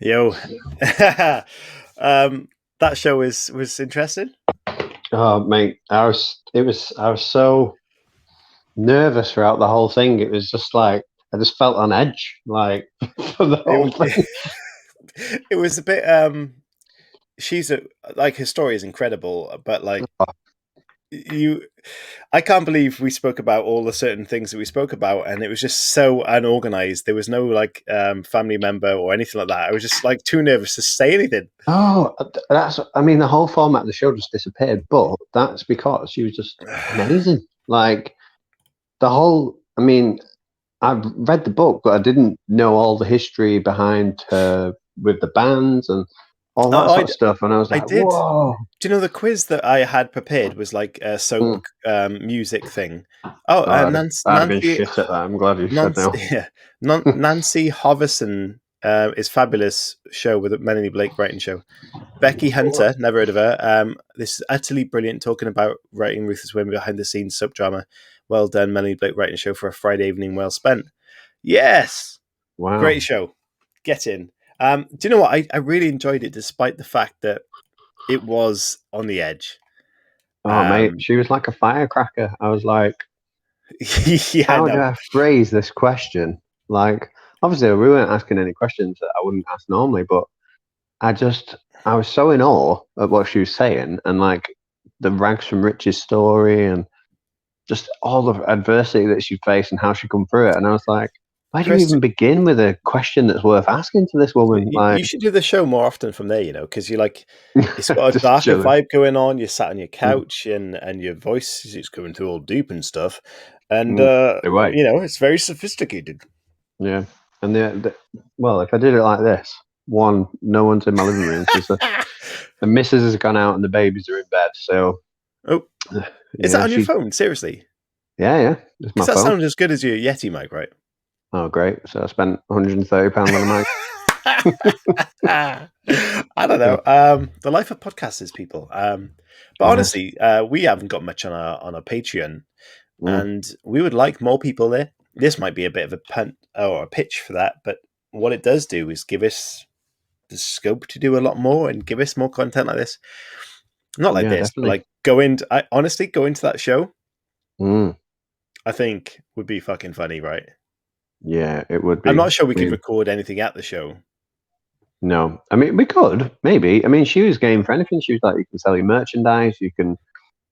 Yo, that show was interesting. Oh, mate, I was so nervous throughout the whole thing. It was just like I just felt on edge, like for the whole thing. It was a bit. She's her story is incredible, but like you, I can't believe we spoke about all the certain things that we spoke about, and it was just so unorganized. There was no like family member or anything like that. I was just like too nervous to say anything. Oh, I mean, the whole format of the show just disappeared, but that's because she was just amazing. Like I mean, I've read the book, but I didn't know all the history behind her with the bands and all that sort of stuff. And I was I like, did. whoa. Do you know the quiz that I had prepared was like a soap music thing? Oh, I'd have been shit at that. I'm glad you said no. Yeah, Nancy Hoverson is fabulous show with Melanie Blake writing show. Becky Hunter, never heard of her. This is utterly brilliant, talking about writing Ruthless Women behind the scenes soap drama. Well done, Melanie Blake writing show for a Friday evening well spent. Yes, Wow, great show. Get in. Do you know what? I really enjoyed it, despite the fact that it was on the edge. Oh, mate, she was like a firecracker. I was like, yeah, how do I phrase this question? Like, obviously, we weren't asking any questions that I wouldn't ask normally, but I was so in awe at what she was saying and like the rags from riches story and just all the adversity that she faced and how she come through it. And I was like, why do you even begin with a question that's worth asking to this woman? You should do the show more often from there, because you're like, it's got a darker vibe going on. You're sat on your couch and your voice is coming through all deep and stuff. And, it's very sophisticated. Yeah. And well, if I did it like this, no one's in my living room because the missus has gone out and the babies are in bed. So, is that on your phone? Seriously? Yeah. Because that sounds as good as your Yeti mic, right? Oh, great. So I spent £130 on a mic. I don't know. The life of podcasters, people. But honestly, we haven't got much on our Patreon, and we would like more people there. This might be a bit of a punt or a pitch for that, but what it does do is give us the scope to do a lot more and give us more content like this. Not like this, but like go into that show. I think would be fucking funny, right? Yeah, it would be. I'm not sure we could record anything at the show. No, I mean we could maybe. I mean, she was game for anything. She was like, you can sell your merchandise, you can.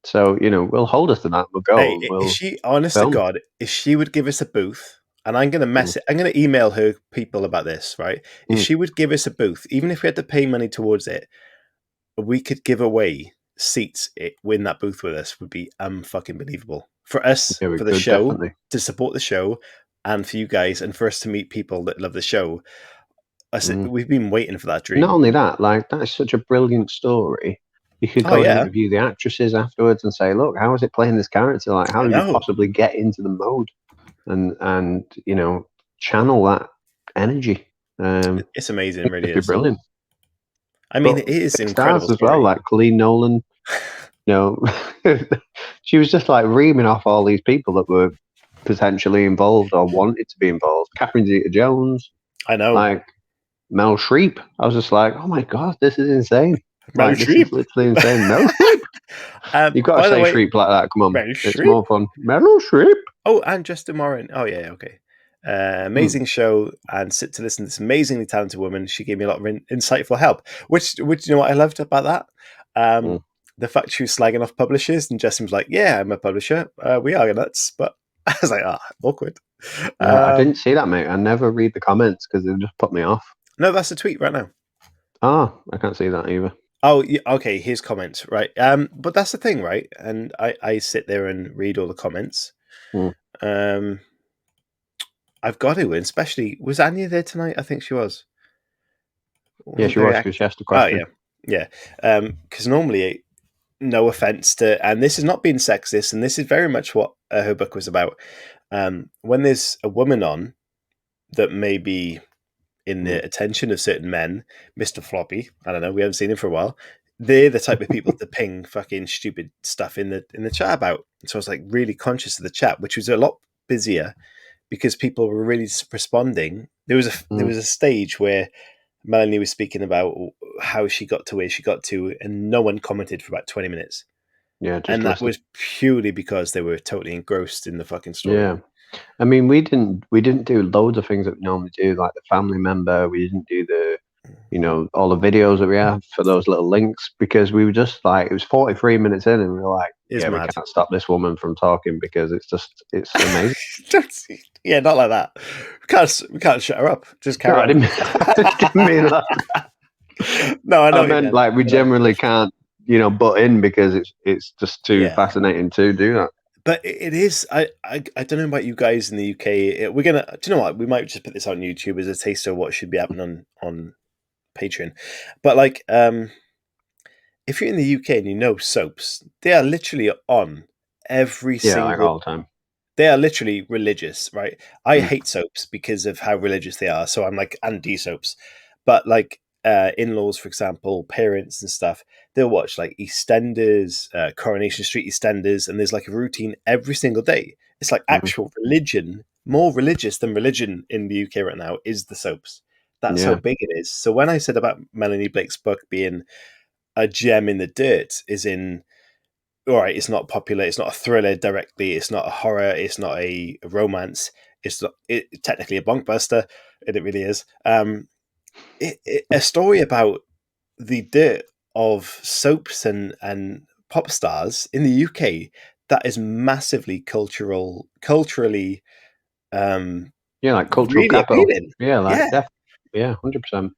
So we'll hold us to that. We'll go. Hey, is she honest to God? If she would give us a booth, and I'm going to I'm going to email her people about this, right? If she would give us a booth, even if we had to pay money towards it, we could give away seats. Win that booth with us would be fucking believable for us, for the show, definitely. To support the show, and for you guys, and for us to meet people that love the show. We've been waiting for that dream. Not only that, like that is such a brilliant story. You could go and interview the actresses afterwards and say, "Look, how is it playing this character? Like, how did you possibly get into the mode and channel that energy?" It's amazing, it really is brilliant. I mean, it is incredible as well, like Colleen Nolan. She was just like reaming off all these people that were potentially involved or wanted to be involved. Catherine Zeta-Jones. I know, like Mel Streep. I was just like, oh my god, this is insane. Mel Streep, this is literally insane. Mel Streep. You've got to say Streep like that. Come on, it's more fun. Meryl Streep. Oh, and Justin Morin. Oh yeah, okay. Amazing show, and sit to listen to this amazingly talented woman. She gave me a lot of insightful help. Which you know what I loved about that? The fact she was slagging off publishers, and Justin was like, "Yeah, I'm a publisher. We are nuts," but I was like, awkward. I didn't see that, mate. I never read the comments because they just put me off. No, that's a tweet right now. Oh, I can't see that either. Oh, yeah, okay. Here's comments, right? But that's the thing, right? And I sit there and read all the comments. I've got to, and especially, was Anya there tonight? I think she was. Yeah, she was, because she asked a question. Oh, yeah. Because normally, no offense to, and this is not being sexist, and this is very much what her book was about. When there's a woman on that may be in the attention of certain men, Mr. Floppy, I don't know, we haven't seen him for a while, they're the type of people to ping fucking stupid stuff in the chat about. So I was like really conscious of the chat, which was a lot busier because people were really responding. There was a stage where Melanie was speaking about how she got to where she got to, and no one commented for about 20 minutes. Yeah, just And that listen. was purely because they were totally engrossed in the fucking story. Yeah. I mean, we didn't do loads of things that we normally do, like the family member. We didn't do all the videos that we have for those little links, because we were just like, it was 43 minutes in, and we were like, It's yeah, we mad. can't stop this woman from talking because it's amazing. Yeah, not like that. We can't shut her up. Just No, carry I on. didn't, I didn't mean that. No, I know I what you meant meant. like we But, generally can't, butt in because it's just too yeah, fascinating to do that. but it is. I don't know about you guys in the UK. We're gonna. Do you know what? We might just put this on YouTube as a taster of what should be happening on Patreon. But like, if you're in the UK and you know soaps, they are literally on every Yeah, like single. all the time. They are literally religious, right? I Mm, hate soaps because of how religious they are. So I'm like anti soaps. But like in-laws, for example, parents and stuff, they'll watch like EastEnders, Coronation Street EastEnders, and there's like a routine every single day. It's like mm, actual religion, more religious than religion in the UK right now is the soaps. That's how yeah. big it is. So when I said about Melanie Blake's book being a gem in the dirt, is in all right, it's not popular, it's not a thriller directly, it's not a horror, it's not a romance, it's not technically a blockbuster, and it really is. A story about the dirt of soaps and pop stars in the UK that is massively culturally Yeah, like cultural really capital. appealing. Yeah, like Yeah, definitely. Yeah, 100%.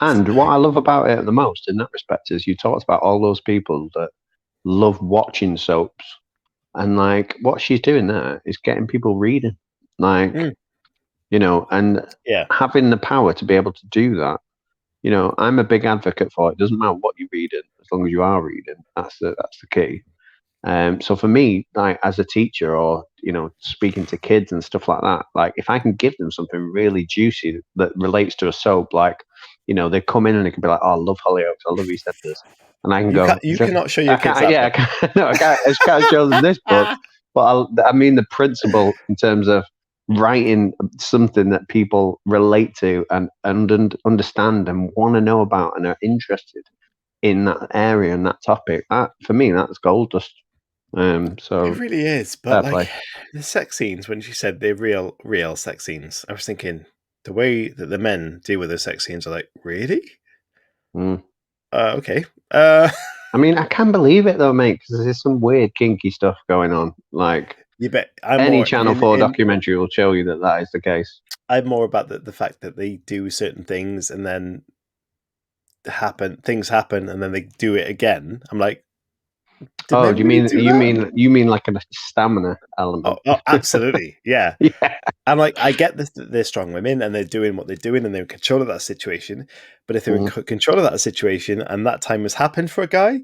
And what I love about it the most in that respect is you talked about all those people that love watching soaps, and like what she's doing there is getting people reading, like, mm, and yeah. having the power to be able to do that. I'm a big advocate for it. Doesn't matter what you're reading, as long as you are reading. That's the key. So for me, like as a teacher or speaking to kids and stuff like that, like if I can give them something really juicy that relates to a soap, like they come in and they can be like, "Oh, I love Hollyoaks, I love EastEnders," and I can You can't go, you cannot show your I kids can't, that yeah, I book. can't, no, I can't show them this book, but I mean the principle in terms of writing something that people relate to and understand and want to know about and are interested in that area and that topic. That for me, that's gold dust. It So really is, but fair like play. the sex scenes, when she said they're real sex scenes, I was thinking the way that the men deal with the sex scenes are like, really? Mm. Okay. I mean, I can believe it though, mate, because there's some weird kinky stuff going on. Like You bet. I'm any more Channel 4 documentary will show you that that is the case. I'm more about the fact that they do certain things and then things happen and then they do it again. I'm like, did Oh, do men you really mean do you that? mean you mean like a stamina Oh, element? oh absolutely, yeah. Yeah. I'm like, I get this, that they're strong women and they're doing what they're doing and they're in control of that situation. But if they're in Mm. control of that situation and that time has happened for a guy,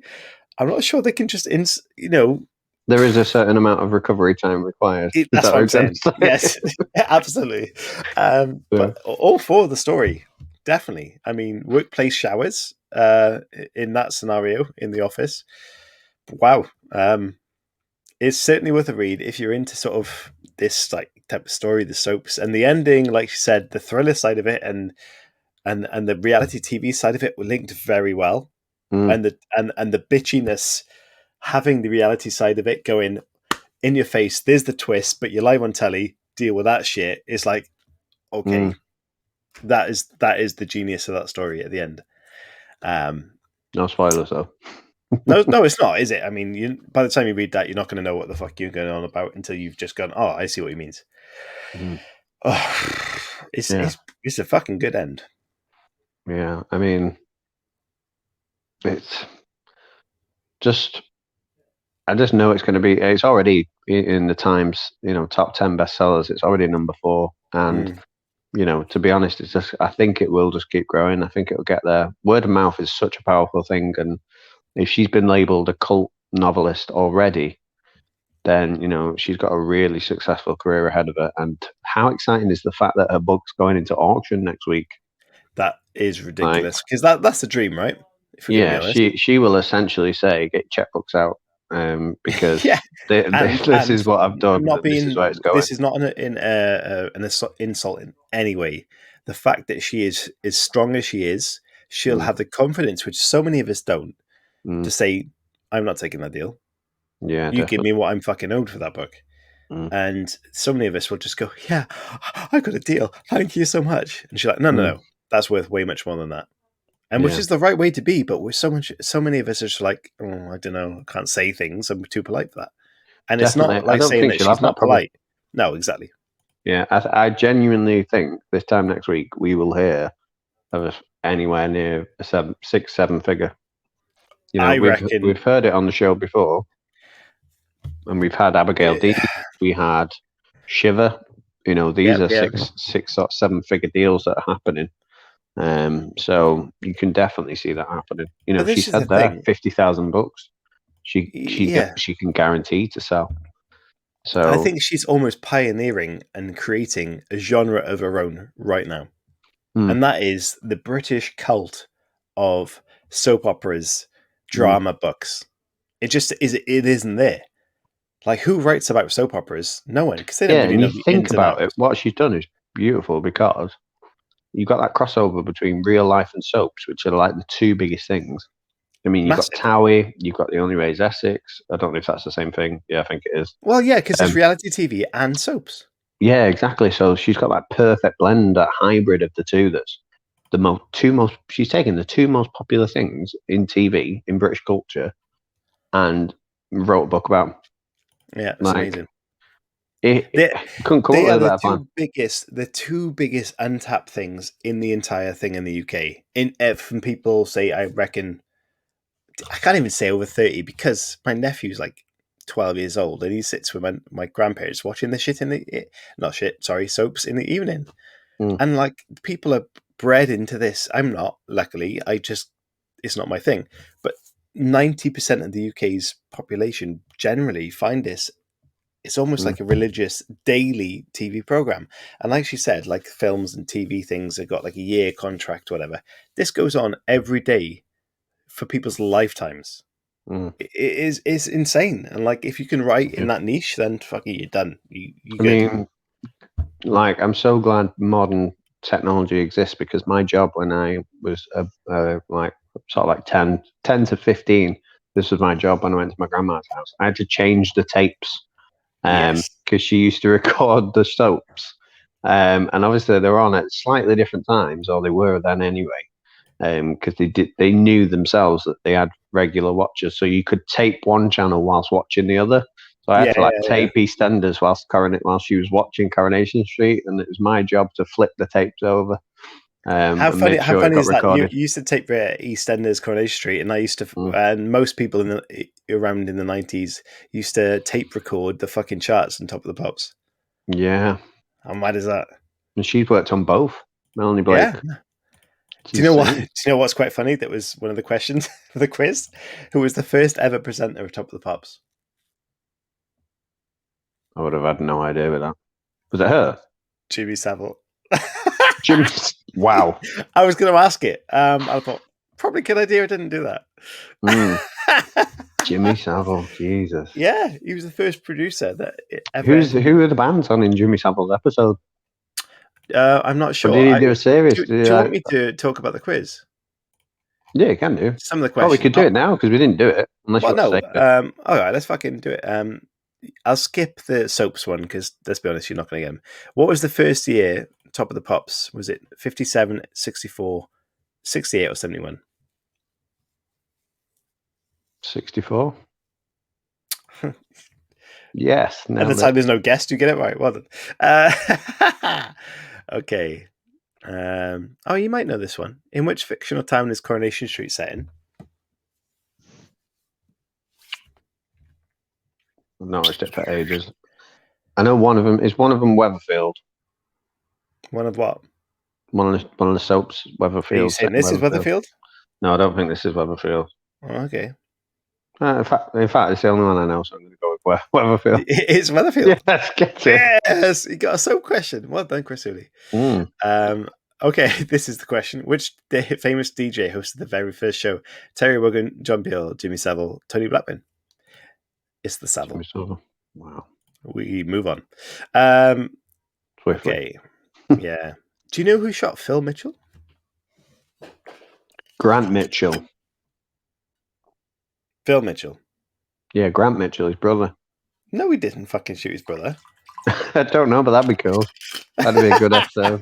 I'm not sure they can just, There is a certain amount of recovery time required. Is that's that what what I'm you're trying saying. to say? Yes, absolutely. Yeah. But all for the story, definitely. I mean, workplace showers in that scenario in the office. Wow. It's certainly worth a read if you're into sort of this like type of story, the soaps and the ending, like you said, the thriller side of it and the reality TV side of it were linked very well. Mm, And the bitchiness having the reality side of it going in your face, there's the twist, but you're live on telly, deal with that shit. It's like, okay, mm. that is the genius of that story at the end. Um No spoilers though. no, it's not, is it? I mean, by the time you read that, you're not going to know what the fuck you're going on about until you've just gone, oh, I see what he means. Mm. Oh, it's Yeah. it's it's a fucking good end. Yeah. I mean, it's just I just know it's going to be. It's already in the Times, top 10 bestsellers. It's already number 4, and Mm. to be honest, it's just. I think it will just keep growing. I think it'll get there. Word of mouth is such a powerful thing, and if she's been labelled a cult novelist already, then she's got a really successful career ahead of her. And how exciting is the fact that her book's going into auction next week? That is Like, ridiculous because that's the dream, right? If we're going to be yeah, honest. she will essentially say, "Get checkbooks out," because Yeah, this is what I've I'm done. not This is being. where it's going. This is not an insult in any way. the fact that she is as strong as she is, she'll have the confidence, which so many of us don't, to say, I'm not taking that deal. Yeah, You definitely. give me what I'm fucking owed for that book. And so many of us will just go, yeah, I got a deal. Thank you so much. And she's like, no. That's worth way much more than that. And which is the right way to be. But with so many of us are just like, oh, I don't know. I can't say things. I'm too polite for that. And Definitely. it's not like I don't saying think that she'll she's have that not problem. polite. No, exactly. Yeah, I genuinely think this time next week we will hear of anywhere near a 7 figure. I reckon we've heard it on the show before, and we've had Abigail D. We had Shiver. These are 6 or 7 figure deals that are happening. So you can definitely see that happening. She said there 50,000 books. She can guarantee to sell. So I think she's almost pioneering and creating a genre of her own right now. And that is the British cult of soap operas, drama books. It isn't there. Like, who writes about soap operas? No one, because they don't really know the ins and outs. About it, what she's done is beautiful because you've got that crossover between real life and soaps, which are like the two biggest things. I mean, you've got Towie, you've got The Only Way is Essex. I don't know if that's the same thing. Yeah, I think it is. Well, yeah, because it's reality TV and soaps. Yeah, exactly. So she's got that perfect blend, that hybrid of the two. That's she's taken the two most popular things in TV, in British culture, and wrote a book about them. Yeah, it's amazing. Couldn't come up with a better plan. The two biggest untapped things in the entire thing in the UK. From people say, I reckon, I can't even say over 30 because my nephew's like 12 years old and he sits with my grandparents watching the soaps in the evening. And like, people are bred into this. I'm not, luckily. It's not my thing. But 90% of the UK's population generally find this. It's almost like a religious daily TV program. And like she said, like films and TV things have got like a year contract, whatever. This goes on every day for people's lifetimes. It's insane. And like, if you can write in that niche, then fuck it, you're done. I mean, like, I'm so glad modern technology exists, because my job when I was like sort of like 10 to 15, this was my job when I went to my grandma's house. I had to change the tapes because she used to record the soaps, and obviously they were on at slightly different times, or they were then anyway, because they knew themselves that they had regular watchers, so you could tape one channel whilst watching the other. So I had to tape EastEnders whilst she was watching Coronation Street, and it was my job to flip the tapes over. How funny is that? You used to tape EastEnders, Coronation Street, and I used to, and most people around in the 90s used to tape record the fucking charts on Top of the Pops. Yeah. How mad is that? And she's worked on both. Melanie Blake. Yeah. Do you know what? Do you know what's quite funny? That was one of the questions for the quiz. Who was the first ever presenter of Top of the Pops? I would have had no idea with that. Was it her? Jimmy Savile. Wow. I was going to ask it. I thought, probably a good idea I didn't do that. Jimmy Savile, Jesus. Yeah, he was the first producer that ever. Who were the bands on in Jimmy Savile's episode? I'm not sure. Or did he do a series? Do you want me to talk about the quiz? Yeah, you can do. Some of the questions. We could do it now because we didn't do it. All right, let's fucking do it. I'll skip the soaps one because, let's be honest, you're not going to get them. What was the first year Top of the Pops? Was it 57, 64, 68 or 71? 64. Yes. At the time, there's no guest. You get it right. Well done. Okay. You might know this one. In which fictional town is Coronation Street set in? I've noticed it for ages. I know one of them is Weatherfield. One of what? One of the soaps, Weatherfield. Are you saying this is Weatherfield? No, I don't think this is Weatherfield. Oh, okay. In fact, it's the only one I know, so I'm going to go with Weatherfield. It's Weatherfield. Yes, get it. Yes, you got a soap question. Well done, Chris Hooley. Okay, this is the question. Which famous DJ hosted the very first show? Terry Wogan, John Peel, Jimmy Savile, Tony Blackburn. It's the Savile. Wow. We move on. Swiftly. Okay. Yeah. Do you know who shot Phil Mitchell? Grant Mitchell. Phil Mitchell. Yeah, Grant Mitchell, his brother. No, he didn't fucking shoot his brother. I don't know, but that'd be cool. That'd be a good episode.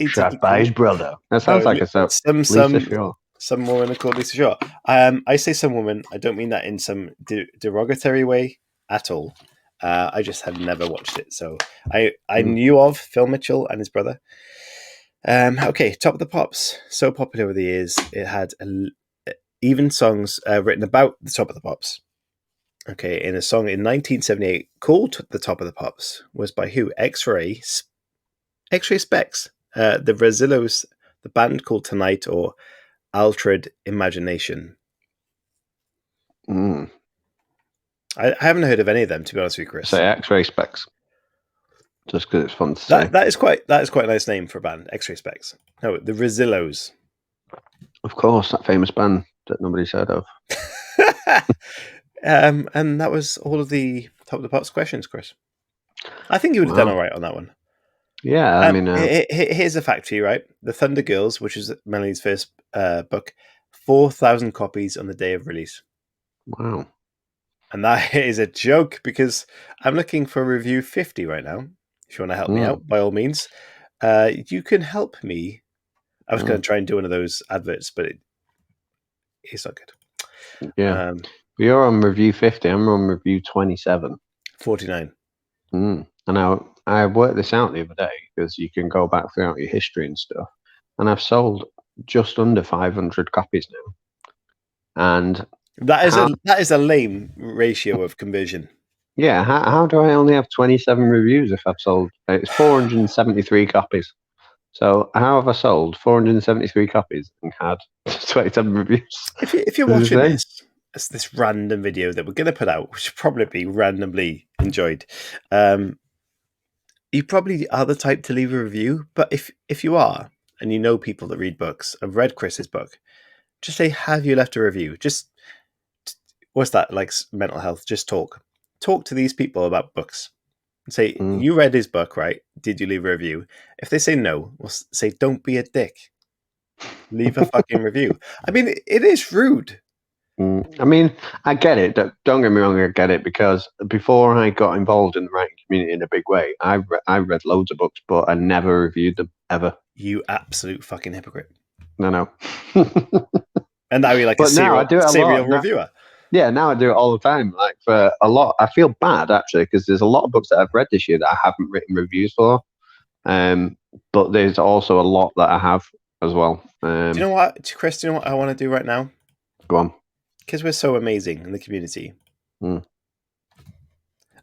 Shot by his brother. That sounds like a Lisa Shaw. Some woman called Lisa Shaw. I say some woman. I don't mean that in some derogatory way at all. I just have never watched it, so I knew of Phil Mitchell and his brother. Okay, Top of the Pops. So popular over the years, it had even songs written about the Top of the Pops. Okay, in a song in 1978 called "The Top of the Pops" was by who? X-Ray Specs, the Brazillos, the band called Tonight, or Altered Imagination. I haven't heard of any of them, to be honest with you, Chris. Say X-Ray Specs, just because it's fun to say. That is quite a nice name for a band. X-Ray Specs. No, the Brazillos. Of course, that famous band that nobody's heard of. And that was all of the Top of the Pops questions, Chris. I think you would have done all right on that one. Yeah, I mean... here's a fact for you, right? The Thunder Girls, which is Melanie's first book, 4,000 copies on the day of release. Wow. And that is a joke, because I'm looking for review 50 right now. If you want to help me out, by all means. You can help me. I was going to try and do one of those adverts, but it's not good. Yeah. You're on review 50. I'm on review 27. 49. And I worked this out the other day, because you can go back throughout your history and stuff. And I've sold just under 500 copies now. And that is a lame ratio of conversion. Yeah, how do I only have 27 reviews if I've sold... It's 473 copies. So how have I sold 473 copies and had 27 reviews? If you're watching this random video that we're going to put out, which will probably be randomly enjoyed, you probably are the type to leave a review. But if you are, and you know people that read books, I've read Chris's book, just say, have you left a review? Just, what's that, like mental health? Just talk to these people about books. Say, you read his book, right? Did you leave a review? If they say no, we'll say, don't be a dick. Leave a fucking review. I mean, it is rude. I mean, I get it. Don't get me wrong, I get it, because before I got involved in the writing community in a big way, I read loads of books, but I never reviewed them, ever. You absolute fucking hypocrite. No. And now you're like a serial reviewer. Yeah, now I do it all the time. Like, for a lot, I feel bad, actually, because there's a lot of books that I've read this year that I haven't written reviews for. But there's also a lot that I have as well. Do you know what, Chris? Do you know what I want to do right now? Go on. Because we're so amazing in the community. Of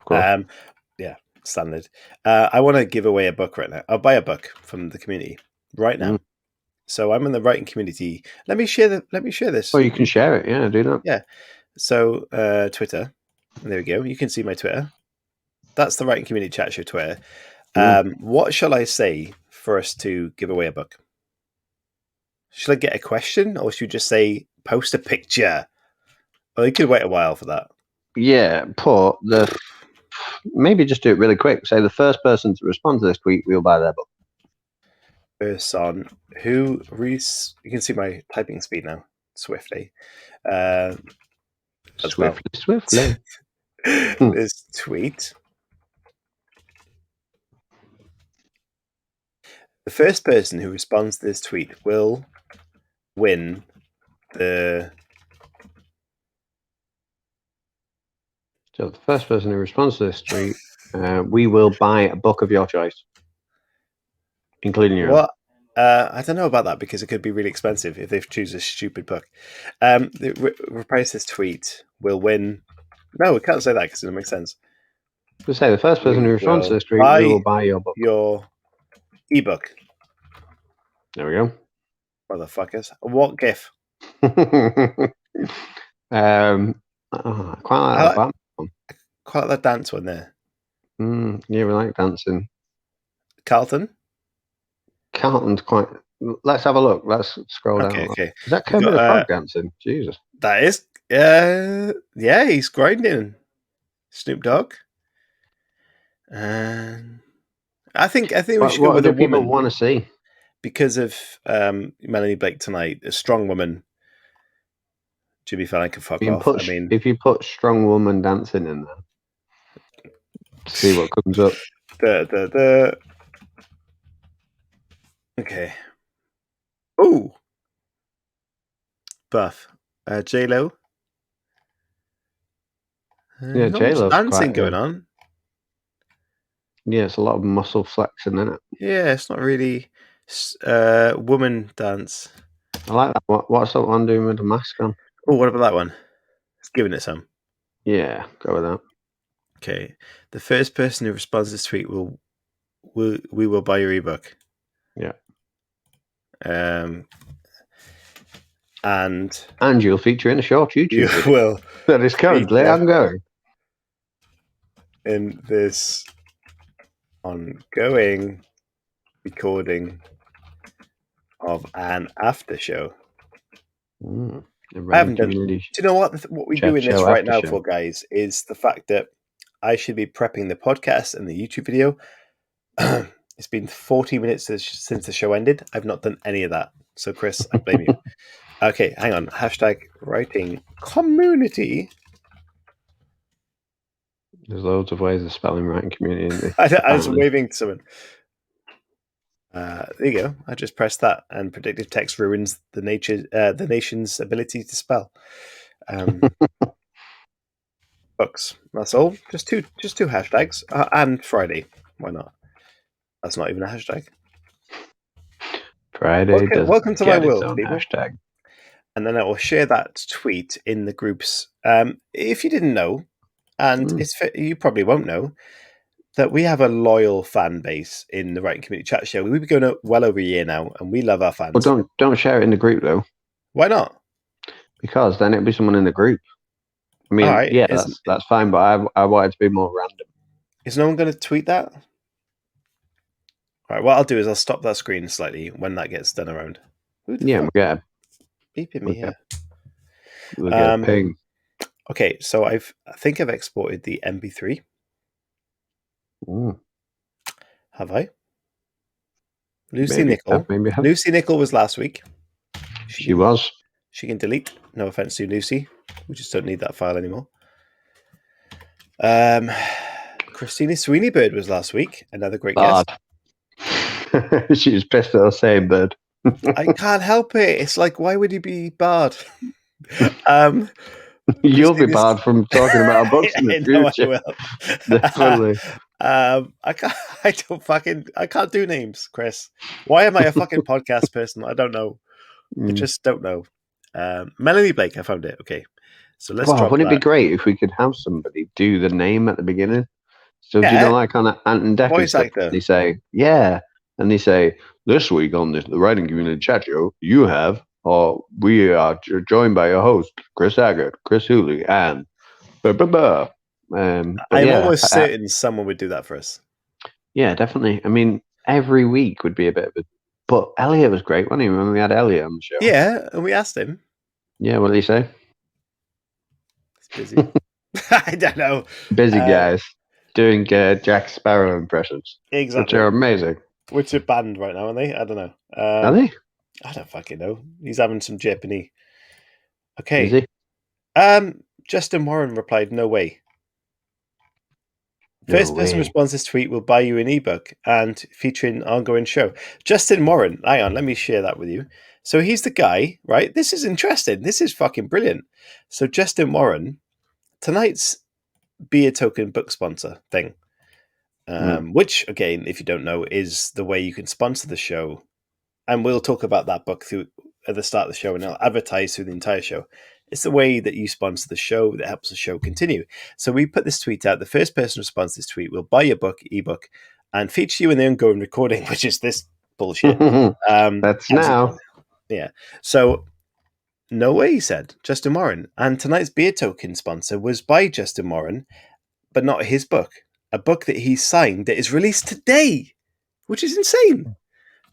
course. Yeah, standard. I want to give away a book right now. I'll buy a book from the community right now. So I'm in the writing community. Let me share this. Oh, you can share it. Yeah, do that. Yeah. So Twitter. There we go. You can see my Twitter. That's the writing community chat show Twitter. What shall I say for us to give away a book? Should I get a question, or should we just say post a picture? Well, you could wait a while for that. Yeah, maybe just do it really quick. Say the first person to respond to this tweet, we'll buy their book. Person who you can see my typing speed now, swiftly. Swiftly. This tweet. The first person who responds to this tweet will win the... So the first person who responds to this tweet, we will buy a book of your choice, including your own. I don't know about that, because it could be really expensive if they choose a stupid book. Replace this tweet will win... No, we can't say that because it doesn't make sense. We'll say the first person who responds to this tweet, we will buy your book. Your ebook. There we go. Motherfuckers. What GIF? Quite like that. Quite like that dance one there. Yeah, we like dancing. Carlton's quite... Let's have a look. Let's scroll down. Okay. Is that Kermit the Frog dancing? Jesus. That is... yeah, he's grinding. Snoop Dogg. I think we should go with a woman. What do people want to see? because of Melanie Blake tonight, a strong woman, Jimmy Fallon can fuck off. I mean, if you put strong woman dancing in there, see what comes up. Okay. Oh, Buff. J-Lo. Yeah, Not much J-Lo's dancing quite. going on. Yeah, it's a lot of muscle flexing, isn't it? Yeah, it's not really woman dance. I like that. What's that one doing with the mask on? Oh, what about that one? It's giving it some. Yeah, go with that. Okay. The first person who responds to this tweet we will buy your ebook. Yeah. And you'll feature in a short YouTube video will that is currently ongoing. In this ongoing recording of an after show. I haven't done. Do you know what we do in this right now, for guys, is the fact that I should be prepping the podcast and the YouTube video. It's been 40 minutes since the show ended. I've not done any of that. So, Chris, I blame you. Okay, hang on. #writing community. There's loads of ways of spelling writing community. I was waving to someone. There you go. I just pressed that, and predictive text ruins the nation's ability to spell. Books. That's all. Just two hashtags. And Friday. Why not? That's not even a hashtag. Friday. Welcome to my world, people. Hashtag. And then I will share that tweet in the groups. If you didn't know, and you probably won't know, that we have a loyal fan base in the Writing Community Chat Show. We've been going well over a year now, and we love our fans. Well, don't share it in the group though. Why not? Because then it'll be someone in the group. I mean, right, yeah, that's fine, but I want it to be more random. Is no one going to tweet that? All right, what I'll do is I'll stop that screen slightly when that gets done around. Yeah, we get beeping me here. We'll get a ping. Okay, so I think I've exported the MP3. Have I? Lucy Nickel. Lucy Nickel was last week. She was. She can delete. No offense to Lucy. We just don't need that file anymore. Christina Sweeney Bird was last week. Another great guest. She was pissed at the same bird. I can't help it. It's like, why would you be barred? You'll be barred from talking about our books in the future. I will. Definitely. I can't do names, Chris. Why am I a fucking podcast person? I don't know. I just don't know. Melanie Blake, I found it. Okay. So let's drop wouldn't it be great if we could have somebody do the name at the beginning? So do you know, like on Ant and Dec, they say, and they say, this week on the Writing Community Chat Show, we are joined by your host, Chris Haggard, Chris Hooley, and blah, blah, blah. I'm almost certain someone would do that for us. Yeah, definitely. I mean, every week would be a bit of a... But Elliot was great, wasn't he, when we had Elliot on the show? Yeah, and we asked him. Yeah, what did he say? He's busy. I don't know. Busy guys doing Jack Sparrow impressions. Exactly. Which are amazing. Which are banned right now, aren't they? I don't know. Are they? I don't fucking know. He's having some Japanese. Okay. Is he? Justin Warren replied, no way. First person responds to this tweet will buy you an ebook and featuring ongoing show. Justin Warren, hang on, let me share that with you. So he's the guy, right? This is interesting. This is fucking brilliant. So Justin Warren, tonight's Be a Token book sponsor thing, which, again, if you don't know, is the way you can sponsor the show. And we'll talk about that book at the start of the show, and I'll advertise through the entire show. It's the way that you sponsor the show that helps the show continue. So we put this tweet out. The first person who responds to this tweet will buy your ebook, and feature you in the ongoing recording, which is this bullshit. That's now. Yeah. So, no way, he said, Justin Warren. And tonight's beer token sponsor was by Justin Warren, but not his book. A book that he signed that is released today, which is insane.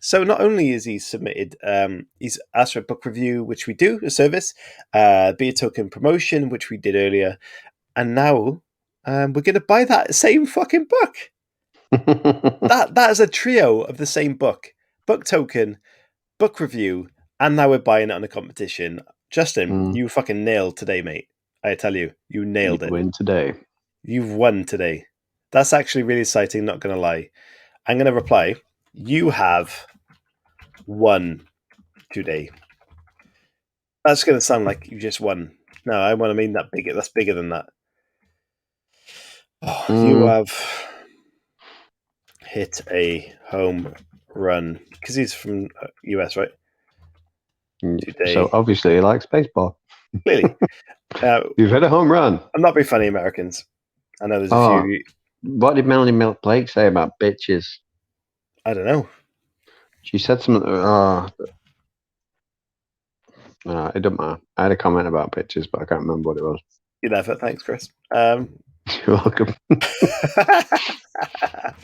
So not only is he submitted, he's asked for a book review, which we do, a service, beer token promotion, which we did earlier, and now we're going to buy that same fucking book. That is a trio of the same book, book token, book review, and now we're buying it on a competition. Justin, you fucking nailed today, mate. I tell you, you nailed it. Win today. You've won today. That's actually really exciting, not going to lie. I'm going to reply, you have won today. That's going to sound like you just won. No, I want to mean that bigger. That's bigger than that. Oh, you have hit a home run. Because he's from US, right? Today. So obviously he likes baseball. Clearly. You've hit a home run. I'm not very funny, Americans. I know there's a few. What did Melanie Blake say about bitches? I don't know. She said something. No, it doesn't matter. I had a comment about bitches, but I can't remember what it was. Good effort. Thanks, Chris. You're welcome.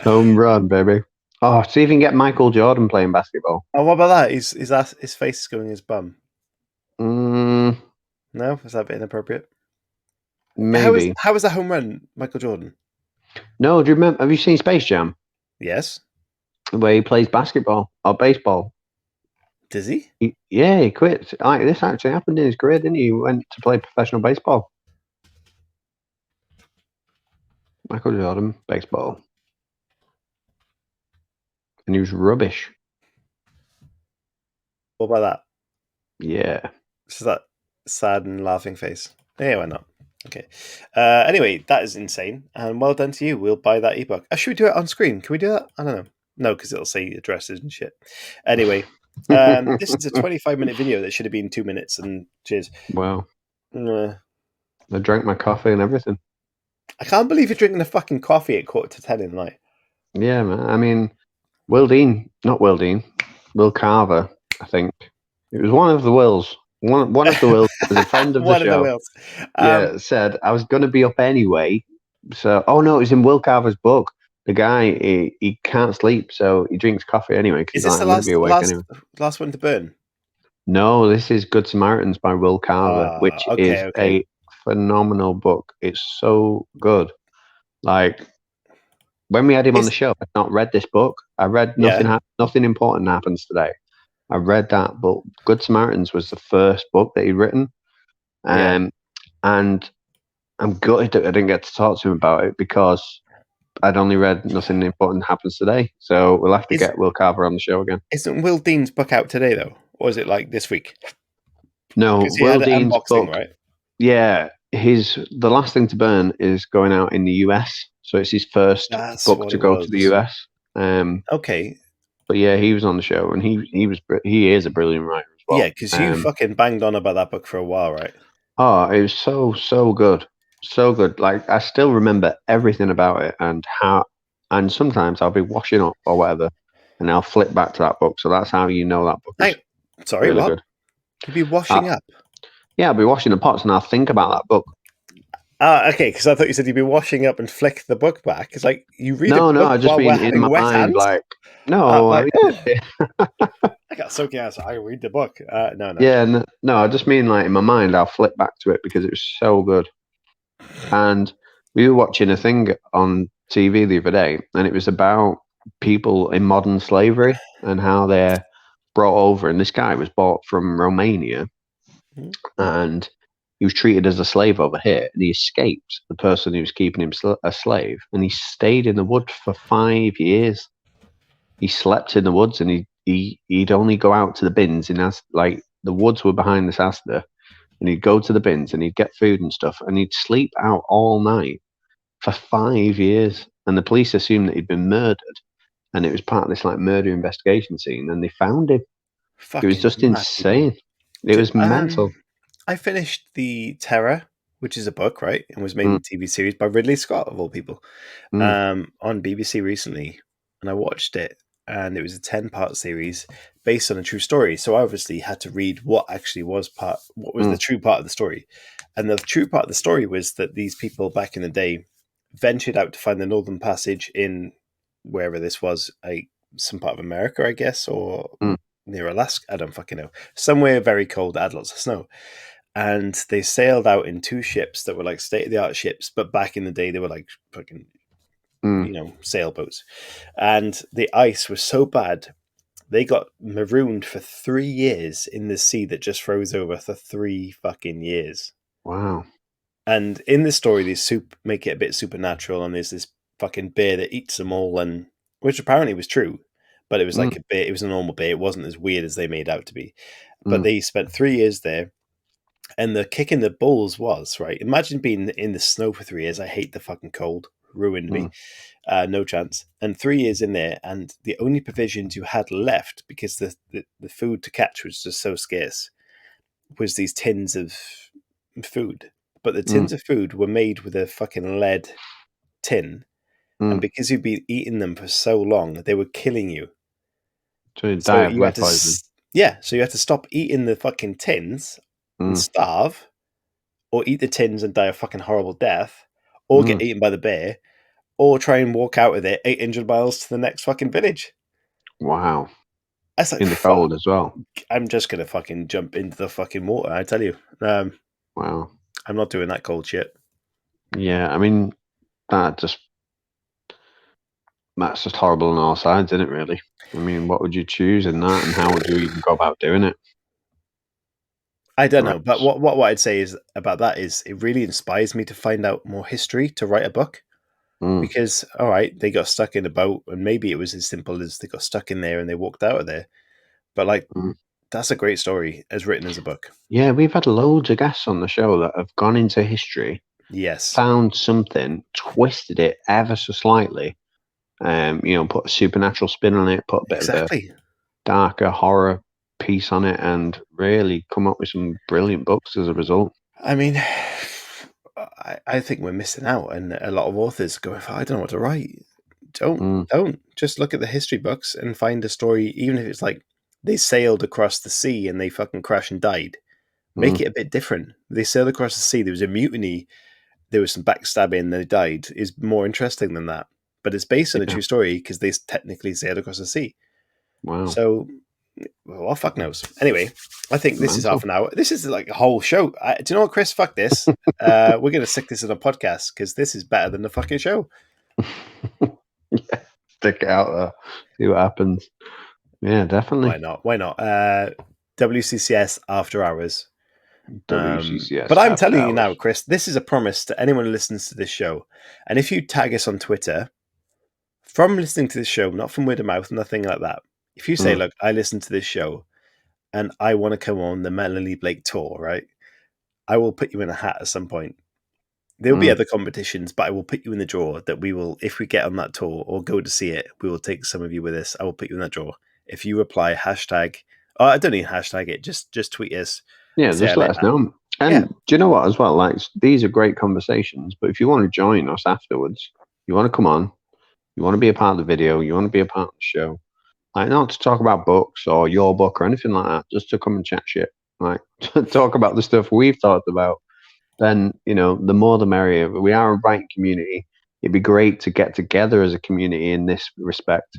Home run, baby. Oh, see if you can get Michael Jordan playing basketball. Oh, what about that? His face is going his bum. No, is that a bit inappropriate? Maybe. How was that home run, Michael Jordan? No, do you remember? Have you seen Space Jam? Yes. Where he plays basketball or baseball. Does he? He quit. This actually happened in his career, didn't he? He went to play professional baseball. Michael Jordan, baseball. And he was rubbish. What about that? Yeah. Just that sad and laughing face. Yeah, why not? Okay. Anyway, that is insane. And well done to you. We'll buy that ebook. Should we do it on screen? Can we do that? I don't know. No, because it'll say addresses and shit. Anyway, this is a 25-minute video that should have been 2 minutes. And cheers. Wow. I drank my coffee and everything. I can't believe you're drinking a fucking coffee at 10:15 in the night. Yeah, man. I mean, Will Carver, I think. It was one of the Wills. One of the Wills was a friend of the show. One of the Wills. Said I was going to be up anyway. So, it was in Will Carver's book. The guy, he can't sleep, so he drinks coffee anyway. Is this the last one to burn? No, this is Good Samaritans by Will Carver, which is a phenomenal book. It's so good. Like, when we had him on the show, I'd not read this book. I read Nothing Important Happens Today. I read that book. Good Samaritans was the first book that he'd written. And I'm gutted that I didn't get to talk to him about it because I'd only read Nothing Important Happens Today. So we'll have to get Will Carver on the show again. Isn't Will Dean's book out today, though? Or is it like this week? No, Will Dean's book. Right? Yeah, the last thing to burn is going out in the US. So it's his first book to go to the US. Okay. But yeah, he was on the show, and he is a brilliant writer as well. Yeah, because you fucking banged on about that book for a while, right? Oh, it was so good, so good. Like, I still remember everything about it, and sometimes I'll be washing up or whatever, and I'll flip back to that book. So that's how you know that book is really good. You'd be washing up? Yeah, I'll be washing the pots, and I'll think about that book. Okay, because I thought you said you'd be washing up and flick the book back. It's like you read No, I just mean in my mind, hands? like, no. I got soaking out, so I read the book. No. Yeah, no, I just mean, like, in my mind, I'll flip back to it because it was so good. And we were watching a thing on TV the other day, and it was about people in modern slavery and how they're brought over. And this guy was brought from Romania, and he was treated as a slave over here, and he escaped the person who was keeping him a slave, and he stayed in the woods for 5 years. He slept in the woods, and he'd only go out to the bins like the woods were behind this Asda, and he'd go to the bins and he'd get food and stuff, and he'd sleep out all night for 5 years. And the police assumed that he'd been murdered, and it was part of this like murder investigation scene, and they found him. It was just insane. It was mental. I finished The Terror, which is a book, right? And was made in a TV series by Ridley Scott, of all people, on BBC recently. And I watched it, and it was a 10-part series based on a true story. So I obviously had to read what actually was the true part of the story. And the true part of the story was that these people back in the day ventured out to find the Northern Passage in wherever this was, some part of America, I guess, or near Alaska. I don't fucking know. Somewhere very cold that had lots of snow. And they sailed out in 2 ships that were like state-of-the-art ships, but back in the day they were like fucking, sailboats. And the ice was so bad they got marooned for 3 years in the sea that just froze over for 3 fucking years. Wow. And in this story, they make it a bit supernatural, and there's this fucking bear that eats them all, and which apparently was true, but it was like a bear. It was a normal bear. It wasn't as weird as they made out to be. But they spent 3 years there, and the kick in the balls was right. Imagine being in the snow for 3 years. I hate the fucking cold. Ruined me. No chance. And 3 years in there, and the only provisions you had left, because the food to catch was just so scarce, was these tins of food. But the tins of food were made with a fucking lead tin, and because you'd been eating them for so long, they were killing you. So you So die of you had lead to, poisoning. so you had to stop eating the fucking tins and starve, or eat the tins and die a fucking horrible death, or get eaten by the bear, or try and walk out of there 800 miles to the next fucking village. Wow. That's like, In the fuck, cold as well. I'm just going to fucking jump into the fucking water, I tell you. Wow. I'm not doing that cold shit. Yeah, I mean, that's just horrible on all sides, isn't it, really? I mean, what would you choose in that, and how would you even go about doing it? I don't know, but what I'd say is about that is it really inspires me to find out more history to write a book. Because, all right, they got stuck in a boat, and maybe it was as simple as they got stuck in there and they walked out of there. But, like, that's a great story as written as a book. Yeah, we've had loads of guests on the show that have gone into history, Yes. found something, twisted it ever so slightly, put a supernatural spin on it, put a bit of a darker horror piece on it, and really come up with some brilliant books as a result. I mean, I think we're missing out, and a lot of authors go, I don't know what to write. Don't just look at the history books and find a story, even if it's like they sailed across the sea and they fucking crashed and died. Make it a bit different. They sailed across the sea. There was a mutiny. There was some backstabbing. They died. Is more interesting than that. But it's based on a true story because they technically sailed across the sea. Wow. So, well, fuck knows. Anyway, I think this is half an hour. This is like a whole show. Do you know what, Chris? Fuck this. We're going to stick this in a podcast because this is better than the fucking show. Yeah, stick it out there. See what happens. Yeah, definitely. Why not? WCCS After Hours. WCCS. But I'm telling you now, Chris, this is a promise to anyone who listens to this show. And if you tag us on Twitter, from listening to this show, not from word of mouth, nothing like that. If you say, look, I listened to this show and I want to come on the Melanie Blake tour, right? I will put you in a hat at some point. There'll be other competitions, but I will put you in the draw that we will, if we get on that tour or go to see it, we will take some of you with us. I will put you in that draw. If you reply hashtag, I don't need hashtag it, just tweet us. Yeah, just let us know. And do you know what as well? Like, these are great conversations, but if you want to join us afterwards, you want to come on, you want to be a part of the video, you want to be a part of the show, like not to talk about books or your book or anything like that, just to come and chat shit, like talk about the stuff we've talked about, then, the more the merrier. We are a writing community. It'd be great to get together as a community in this respect.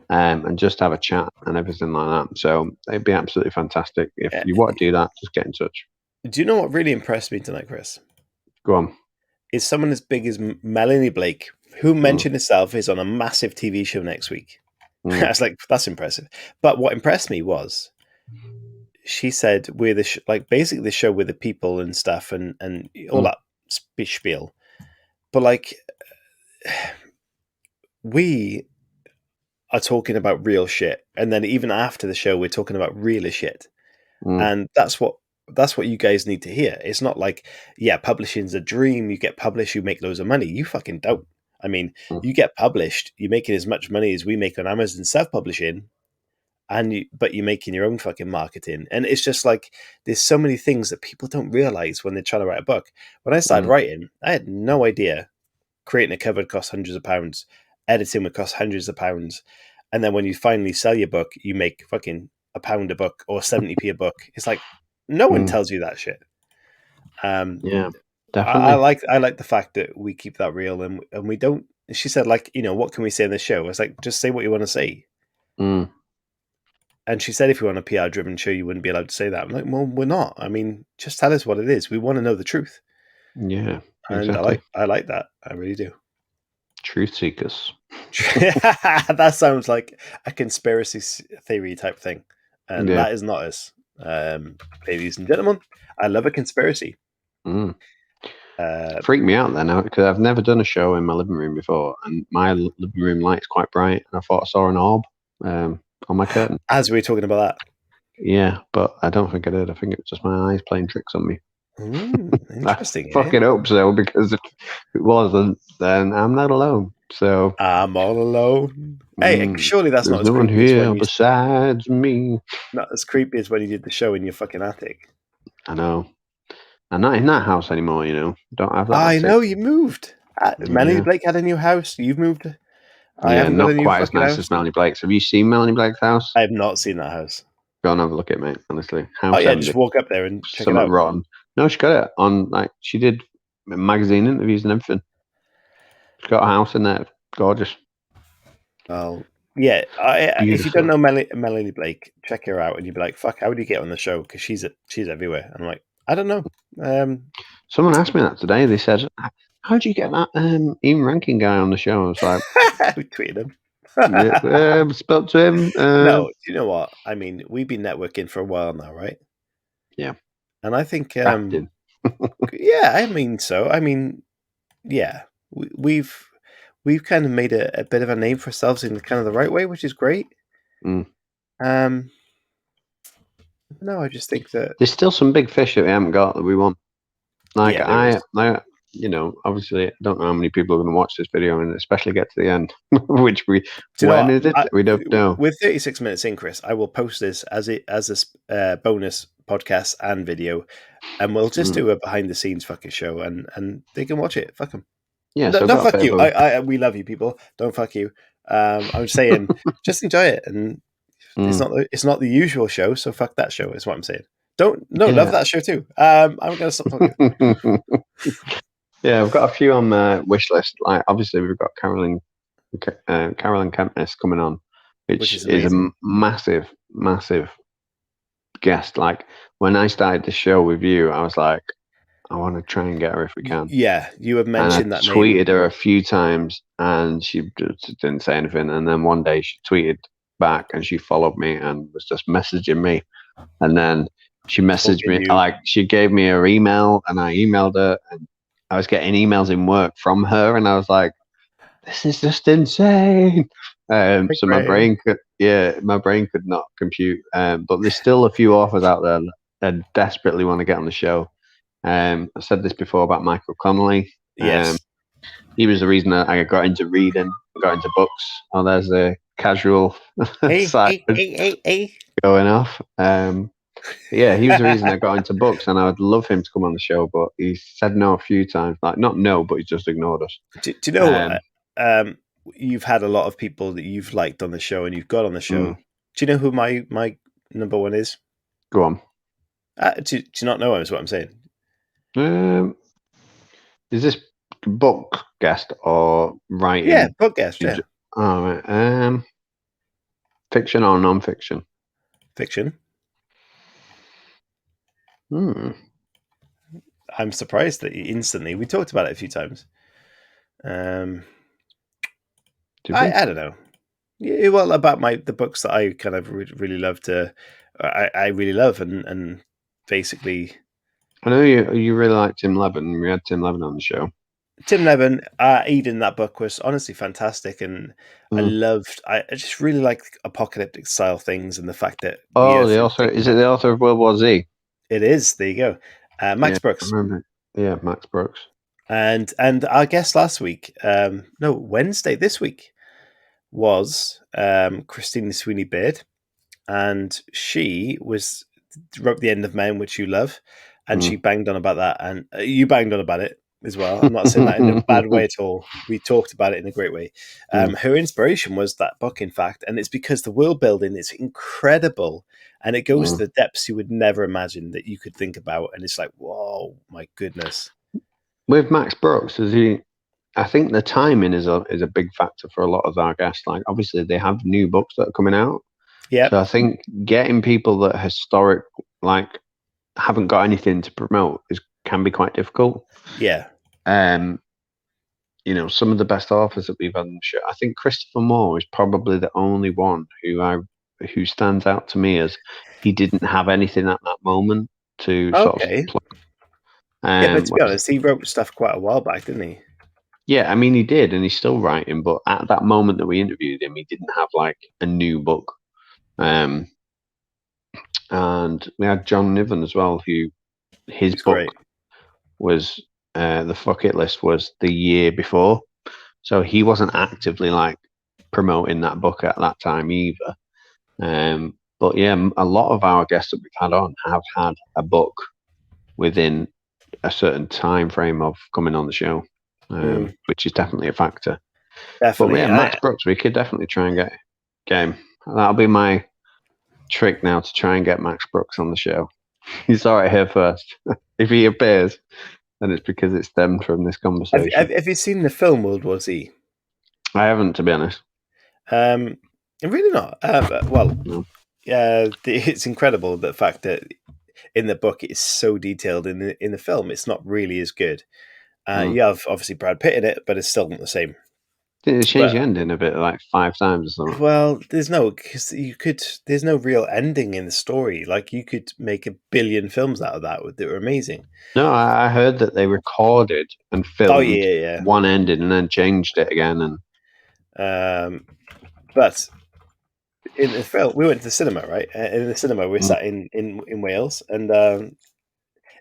And just have a chat and everything like that. So it'd be absolutely fantastic. If you want to do that, just get in touch. Do you know what really impressed me tonight, Chris? Go on. Is someone as big as Melanie Blake, who mentioned herself is on a massive TV show next week. I was like, that's impressive. But what impressed me was she said we're basically the show with the people and stuff and all that spiel. But we are talking about real shit, and then even after the show we're talking about realer shit, and that's what you guys need to hear. It's not like, publishing's a dream, you get published, you make loads of money. You fucking don't. I mean, you get published, you're making as much money as we make on Amazon self-publishing, but you're making your own fucking marketing. And it's just like there's so many things that people don't realize when they're trying to write a book. When I started writing, I had no idea creating a cover would cost hundreds of pounds, editing would cost hundreds of pounds, and then when you finally sell your book, you make fucking £1 a book or 70p a book. It's like no one tells you that shit. Yeah, I definitely. I like the fact that we keep that real, and we don't. She said, what can we say in the show? I was like, just say what you want to say. And she said, if you want a PR driven show, you wouldn't be allowed to say that. I'm like, well, we're not. I mean, just tell us what it is. We want to know the truth. Yeah, And exactly. I like that. I really do. Truth seekers. That sounds like a conspiracy theory type thing, and Yeah. that is not us, ladies and gentlemen. I love a conspiracy. Freaked me out then because I've never done a show in my living room before, and my living room light's quite bright, and I thought I saw an orb on my curtain. As we were talking about that. Yeah, but I don't think I did. I think it was just my eyes playing tricks on me. Interesting. I fucking hope so, because if it wasn't, then I'm not alone. So I'm all alone. Hey, surely that's not there's as no one creepy as when here you besides me. not as creepy as when you did the show in your fucking attic. I know. I'm not in that house anymore, you know. Don't have that I attic. know, you moved. Melanie Yeah. Blake had a new house. You've moved. I Yeah, haven't got a not new quite as fucking nice house. as Melanie Blake's. Have you seen Melanie Blake's house? I have not seen that house. Go and have a look at it, mate. Honestly, Oh house yeah, empty. just walk up there and check it Something out. rotten. No, she got it on, like, she did magazine interviews and everything. She's got a house in there, gorgeous. Oh yeah, if you don't Beautiful. know Melanie Blake, check her out, and you'd be like, "Fuck, how would you get on the show?" Because she's everywhere. I'm like, I don't know. Someone asked me that today. They said, "How'd you get that Ian Rankin guy on the show?" I was like, we tweeted him. spoke to him. No, do you know what? I mean, we've been networking for a while now, right? Yeah. And I think, Crafting. yeah, I mean, so I mean, yeah, we've kind of made a bit of a name for ourselves in kind of the right way, which is great. No, I just think that There's still some big fish that we haven't got that we want. Like, yeah, there is. you know, obviously, I don't know how many people are going to watch this video and especially get to the end, which is it? We don't know. With 36 minutes in, Chris, I will post this as a bonus podcast and video, and we'll just do a behind the scenes fucking show, and they can watch it. Fuck them. Yeah, No, so don't fuck you. We love you, people. Don't fuck you. I'm saying just enjoy it, and it's not the usual show, so fuck that show. Is what I'm saying. Love that show too. I'm gonna stop talking. Yeah, I've got a few on the wish list. Like, obviously, we've got Carolyn Kempness coming on, which is a massive, massive guest. Like, when I started the show with you, I was like, I want to try and get her if we can. Yeah, you have mentioned that name. I tweeted her a few times, and she just didn't say anything. And then one day she tweeted back, and she followed me and was just messaging me. And then she messaged me, like, she gave me her email, and I emailed her, and I was getting emails in work from her, and I was like, this is just insane. So my brain could not compute. But there's still a few authors out there that desperately want to get on the show. I said this before about Michael Connolly. Yes. He was the reason that I got into reading, got into books. Oh, there's a casual side going off. Yeah, he was the reason I got into books, and I would love him to come on the show, but he said no a few times. Like, not no, but he just ignored us. Do you know, you've had a lot of people that you've liked on the show and you've got on the show. Do you know who my number one is? Go on. Do you not know him, is what I'm saying? Is this book guest or writing? Yeah, book guest, yeah. Oh, right. Fiction or non-fiction? Fiction. I'm surprised that instantly. We talked about it a few times. I don't know. Yeah, well, about the books that I kind of really love to. I really love and basically. I know you really like Tim Levin. We had Tim Levin on the show. Tim Levin, Eden, that book was honestly fantastic, and I just really like apocalyptic style things and the fact that the author is it the author of World War Z? It is. There you go, Max Brooks. I remember. Yeah, Max Brooks. And our guest last week, Wednesday this week, was Christina Sweeney Baird, and she wrote The End of Men, which you love, and she banged on about that, and you banged on about it as well. I'm not saying that in a bad way at all. We talked about it in a great way. Her inspiration was that book, in fact, and it's because the world building is incredible, and it goes to the depths you would never imagine that you could think about, and it's like, whoa, my goodness. With Max Brooks, I think the timing is a big factor for a lot of our guests. Like, obviously, they have new books that are coming out. Yeah. So I think getting people that haven't got anything to promote can be quite difficult. Yeah. some of the best authors that we've had on the show. I think Christopher Moore is probably the only one who stands out to me as he didn't have anything at that moment to sort of Okay. play. Yeah, but to be honest, he wrote stuff quite a while back, didn't he? Yeah, I mean, he did, and he's still writing. But at that moment that we interviewed him, he didn't have like a new book. And we had John Niven as well, who his He's book great. was the Fuck It List was the year before, so he wasn't actively like promoting that book at that time either. But yeah, a lot of our guests that we've had on have had a book within a certain time frame of coming on the show, which is definitely a factor. Definitely. But yeah, Max Brooks, we could definitely try and get him. That'll be my trick now, to try and get Max Brooks on the show. He's all right here first. If he appears, then it's because it stemmed from this conversation. Have you seen the film World War Z? I haven't, to be honest. Really not. No. It's incredible the fact that in the book it is so detailed. In the film, it's not really as good. You have obviously Brad Pitt in it, but it's still not the same. Did it change the ending a bit, like 5 times or something? Well, there's no real ending in the story. Like, you could make 1 billion films out of that were amazing. No, I heard that they recorded and filmed one ending and then changed it again. And but in the film, we went to the cinema, right? In the cinema, we sat in Wales, and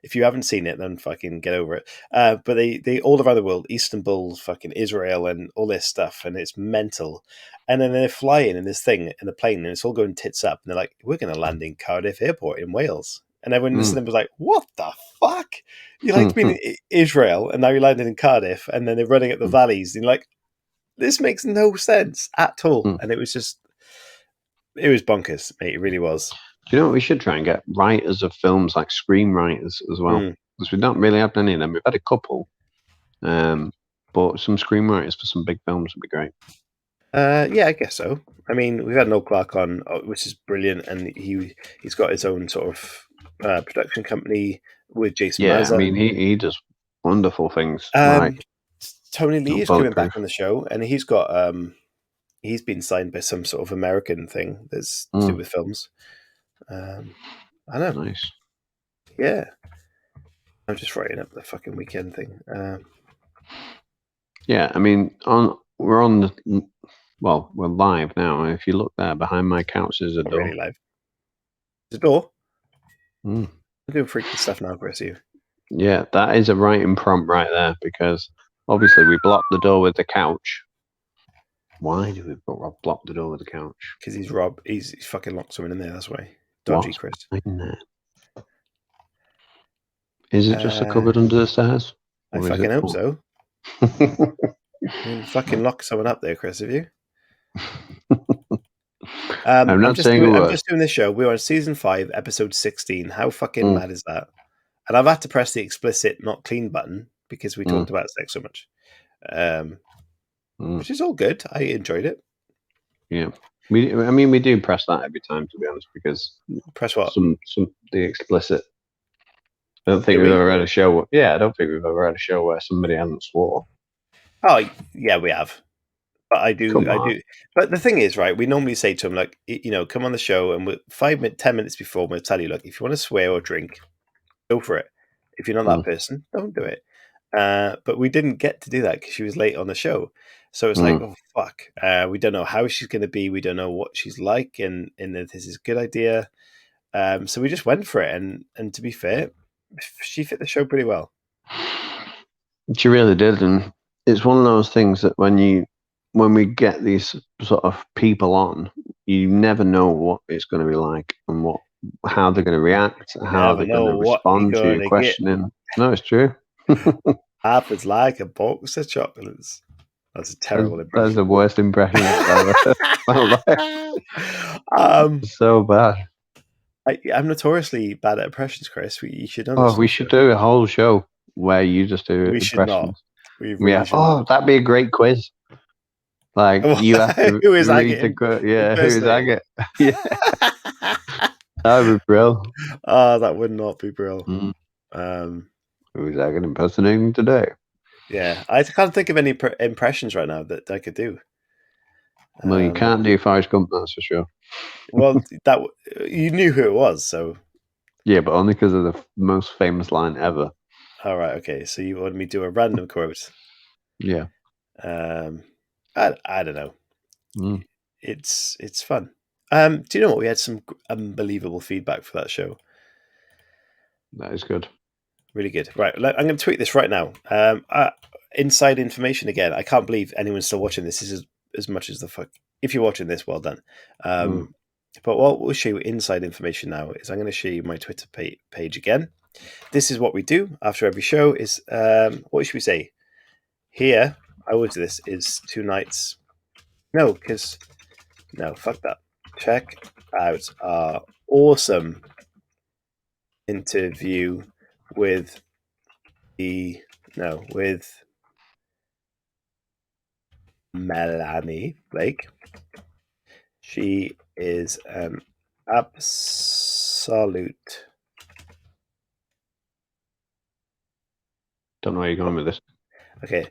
if you haven't seen it, then fucking get over it. But they all around the world, Istanbul, fucking Israel, and all this stuff, and it's mental. And then they're flying in this thing in the plane, and it's all going tits up. And they're like, "We're going to land in Cardiff Airport in Wales." And everyone in the cinema was like, "What the fuck? You like to be in Israel, and now you're landing in Cardiff?" And then they're running up the valleys, and you're like, "This makes no sense at all." And it was bonkers, mate. It really was. Do you know what we should try and get? Writers of films, like screenwriters as well. Because we don't really have any of them. We've had a couple. But some screenwriters for some big films would be great. Yeah, I guess so. I mean, we've had Noel Clarke on, which is brilliant, and he's got his own sort of production company with Jason Mazza. I mean, he does wonderful things. Tony Lee is coming back on the show, and he's got he's been signed by some sort of American thing that's to do with films. I know. Nice. Yeah. I'm just writing up the fucking weekend thing. Yeah, I mean, we're live now. If you look there behind my couch, there's a door. Really live. There's a door. I'm doing freaky stuff now, Chris. You. Yeah, that is a writing prompt right there, because obviously we blocked the door with the couch. Why do we block the door with the couch? Because he's Rob. He's fucking locked someone in there. That's why. Dodgy, Chris. In there? Is it just a cupboard under the stairs? I fucking hope so. You fucking lock someone up there, Chris, have you? I'm just doing this show. We're on season 5, episode 16. How fucking mad is that? And I've had to press the explicit not clean button because we talked about sex so much. Which is all good. I enjoyed it. Yeah. We do press that every time, to be honest, because press what? The explicit. I don't think we've ever had a show. Yeah, I don't think we've ever had a show where somebody hasn't swore. Oh yeah, we have. But I do. But the thing is, right? We normally say to them, like, come on the show, and 10 minutes before, we'll tell you, look, if you want to swear or drink, go for it. If you're not that person, don't do it. But we didn't get to do that because she was late on the show. So it's like, oh fuck, we don't know how she's going to be. We don't know what she's like, and this is a good idea. So we just went for it, and to be fair, she fit the show pretty well. She really did, and it's one of those things that when we get these sort of people on, you never know what it's going to be like and how they're going to react, how they're going to respond to your questioning. No, it's true. Half is like a box of chocolates. That's a terrible impression. That's the worst impression I've ever. So bad. I'm notoriously bad at impressions, Chris. You should know. Oh, we should do a whole show where you just do we impressions. Should not. We really should not. That'd be a great quiz. Like you have to who is read the quote. Yeah, who is Agate? Yeah, that would be brilliant. Oh, that would not be brilliant. Who is Agate impersonating today? Yeah, I can't think of any impressions right now that I could do. Well, you can't do Forrest Gump, that's for sure. Well, that you knew who it was, so. Yeah, but only because of the most famous line ever. All right, okay. So you wanted me to do a random quote. Yeah. I don't know. Mm, It's fun. Do you know what? We had some unbelievable feedback for that show. that is good. Really good. Right, I'm going to tweet this right now. Inside information again. I can't believe anyone's still watching this. This is as much as the fuck. If you're watching this, well done. But what we'll show you inside information now is I'm going to show you my Twitter page again. This is what we do after every show. Is what should we say? Here, I always do this. Is 2 nights. No, fuck that. Check out our awesome interview with with Melanie Blake. She is an absolute. Don't know where you're going with this. Okay.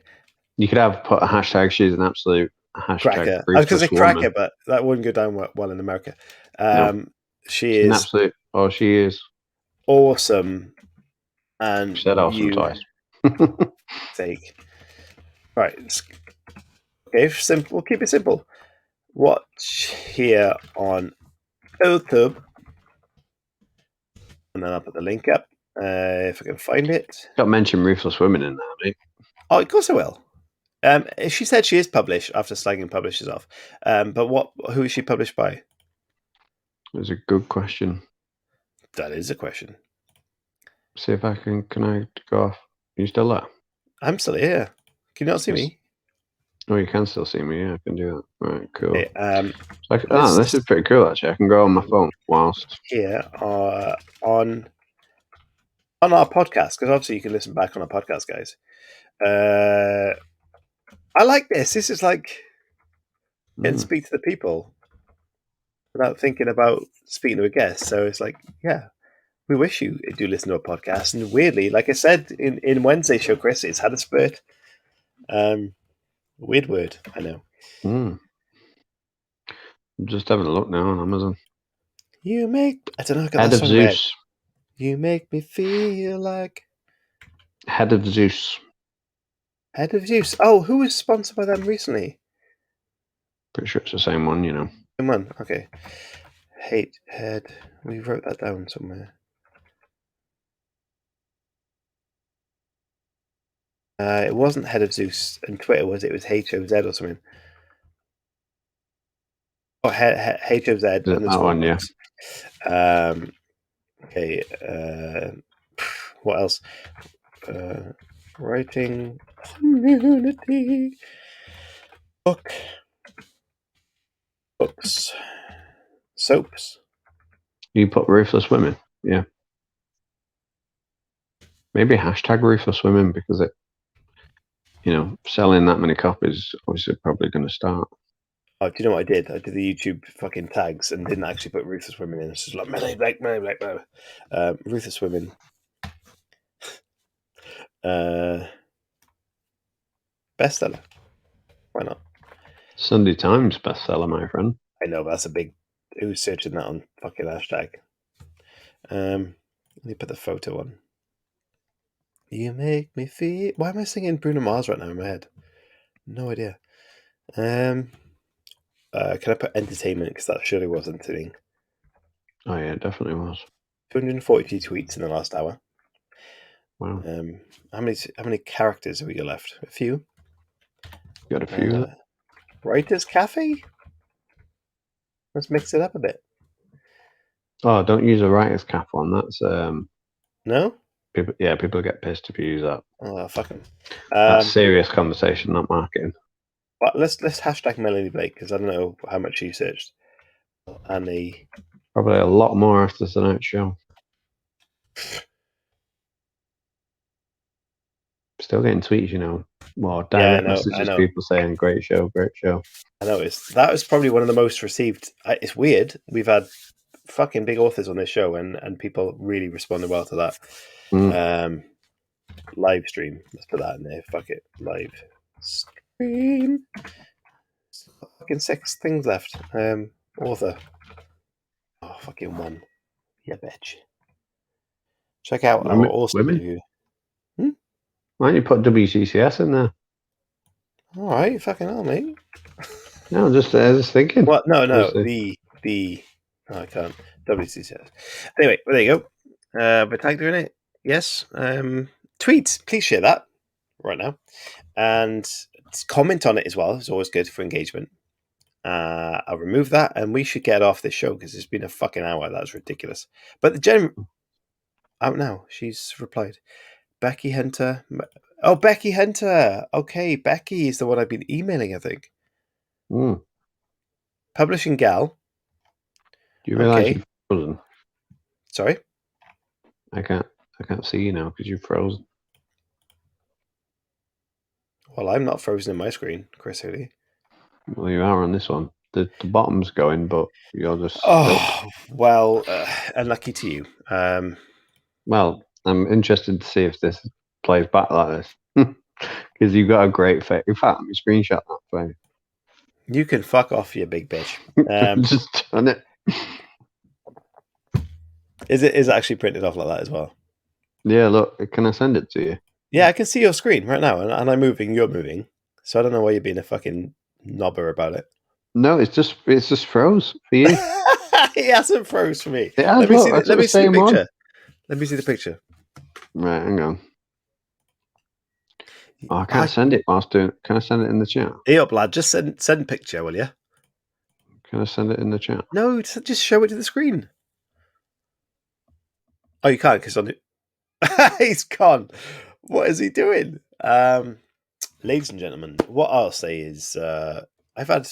You could have put a hashtag. She's an absolute hashtag. Cracker. I was going to say cracker, but that wouldn't go down well in America. No. She's an absolute. Oh, she is awesome. And she said awesome twice. Sake. Right. Okay, simple. We'll keep it simple. Watch here on YouTube. And then I'll put the link up if I can find it. Got mention Ruthless Women in there, mate. Oh, of course I will. She said she is published after slagging publishers off. But who is she published by? That's a good question. That is a question. See if I can I go off. Are you still there? I'm still here. Can you not see me? Oh, you can still see me. Yeah, I can do that. All right, cool. Okay, this is pretty cool, actually. I can go on my phone whilst here on our podcast, because obviously you can listen back on our podcast, guys. I like this. This is like getting to speak to the people without thinking about speaking to a guest. So it's like, yeah, we wish you do listen to a podcast. And weirdly, like I said in Wednesday's show, Chris, it's had a spurt. Weird word, I know. I'm just having a look now on Amazon. I don't know. Head of Zeus. You make me feel like Head of Zeus. Head of Zeus. Oh, who was sponsored by them recently? Pretty sure it's the same one, you know. Same one. Okay. Head. We wrote that down somewhere. It wasn't Head of Zeus and Twitter, was it? It was HOZ or something. Oh, HOZ. And that one, yeah. Okay. What else? Writing community. Books. Soaps. You put Ruthless Women, yeah. Maybe hashtag Ruthless Women because it, selling that many copies, obviously probably going to start. Oh, do you know what I did? I did the YouTube fucking tags and didn't actually put Ruthless Women in. It's just like Melanie Blake. Ruthless Women. Bestseller. Why not? Sunday Times bestseller, my friend. I know, but that's a big. Who's searching that on fucking hashtag? Let me put the photo on. You make me feel. Why am I singing Bruno Mars right now in my head? No idea. Can I put entertainment because that surely was entertaining. Oh yeah, it definitely was. 242 tweets in the last hour. Wow. How many characters have we got left? A few. Got a few. Writers Cafe. Let's mix it up a bit. Oh, don't use a writer's cap on. That's no. People get pissed if you use that. Oh, fuck them. That's serious conversation, not marketing. But let's hashtag Melanie Blake because I don't know how much she searched. Annie. Probably a lot more after tonight's show. Still getting tweets, more direct messages. People saying, "Great show, great show." I noticed that was probably one of the most received. It's weird. We've had fucking big authors on this show, and people really responded well to that. live stream. Let's put that in there. Fuck it. Live stream. Fucking 6 things left. Author. Oh, fucking 1. Yeah, bitch. Check out our awesome interview. Why don't you put WCCS in there? All right, fucking hell, mate. No, I was just thinking. What? No, Obviously. the. Oh, I can't. WCCS. Anyway, well, there you go. We're tagged in it. Yes. Tweets. Please share that right now, and comment on it as well. It's always good for engagement. I'll remove that, and we should get off this show because it's been a fucking hour. That's ridiculous. But the gem out now. She's replied. Becky Hunter. Oh, Becky Hunter. Okay, Becky is the one I've been emailing, I think. Publishing gal. Do you realise you've frozen? Sorry? I can't see you now because you've frozen. Well, I'm not frozen in my screen, Chris Hooley. Well, you are on this one. The bottom's going, but you're just... Oh, well, unlucky to you. Well, I'm interested to see if this plays back like this. Because you've got a great face. In fact, let me screenshot that for you. You can fuck off, you big bitch. Just done it. Is it actually printed off like that as well? Yeah, look, can I send it to you? Yeah, I can see your screen right now, and I'm moving, you're moving. So I don't know why you're being a fucking knobber about it. No, it's just froze for you. It hasn't froze for me. It has, let me see the picture. Let me see the picture. Right, hang on. Oh, I can't send it whilst doing. Can I send it in the chat? Hey up, lad. Just send picture, will you? Can I send it in the chat? No, just show it to the screen. Oh, you can't because on it. He's gone. What is he doing? Ladies and gentlemen, what I'll say is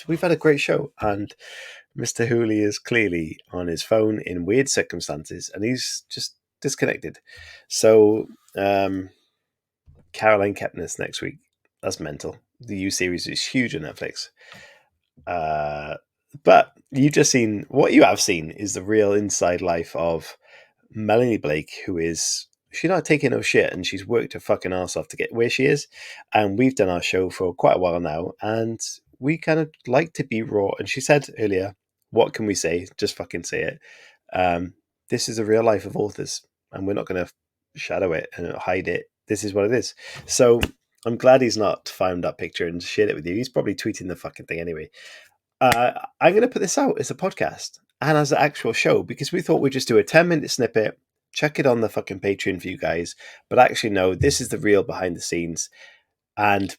we've had a great show, and Mr. Hooley is clearly on his phone in weird circumstances, and he's just disconnected. So Caroline Kepnes next week. That's mental. The U series is huge on Netflix. But what you have seen is the real inside life of Melanie Blake, who is, she's not taking no shit, and she's worked her fucking ass off to get where she is. And we've done our show for quite a while now, and we kind of like to be raw. And she said earlier, what can we say? Just fucking say it. This is the real life of authors, and we're not going to shadow it and hide it. This is what it is. So I'm glad he's not found that picture and shared it with you. He's probably tweeting the fucking thing anyway. I'm going to put this out as a podcast and as an actual show because we thought we'd just do a 10-minute snippet, check it on the fucking Patreon for you guys. But actually, no, this is the real behind the scenes. And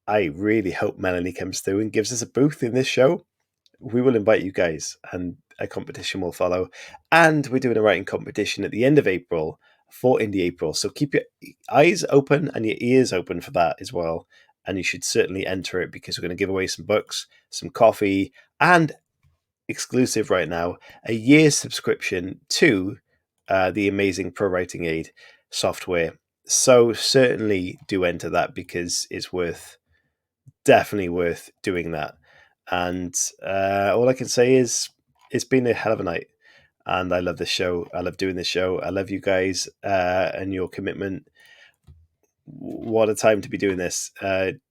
I really hope Melanie comes through and gives us a booth in this show. We will invite you guys, and a competition will follow. And we're doing a writing competition at the end of April for Indie April. So keep your eyes open and your ears open for that as well. And you should certainly enter it because we're going to give away some books, some coffee, and exclusive right now, a year's subscription to the amazing Pro Writing Aid software. So certainly do enter that because it's definitely worth doing that. And all I can say is it's been a hell of a night. And I love this show. I love doing this show. I love you guys and your commitment. What a time to be doing this.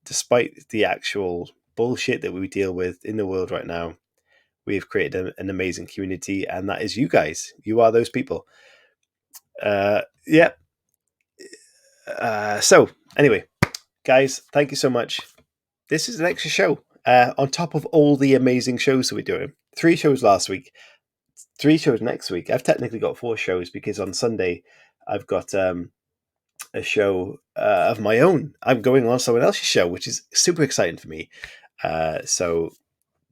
Despite the actual bullshit that we deal with in the world right now, we've created an amazing community, and that is you guys. You are those people. Yeah. So anyway, guys, thank you so much. This is an extra show on top of all the amazing shows that we're doing. 3 shows last week, 3 shows next week. I've technically got 4 shows because on Sunday I've got a show of my own. I'm going on someone else's show, which is super exciting for me. So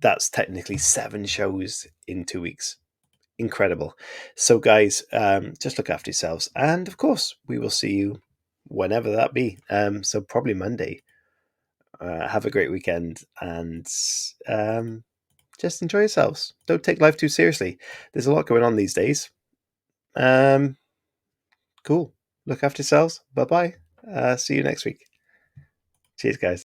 that's technically 7 shows in 2 weeks. Incredible. So guys, just look after yourselves. And of course, we will see you whenever that be. So probably Monday. Have a great weekend and just enjoy yourselves. Don't take life too seriously. There's a lot going on these days. Cool. Look after yourselves. Bye-bye. See you next week. Cheers, guys.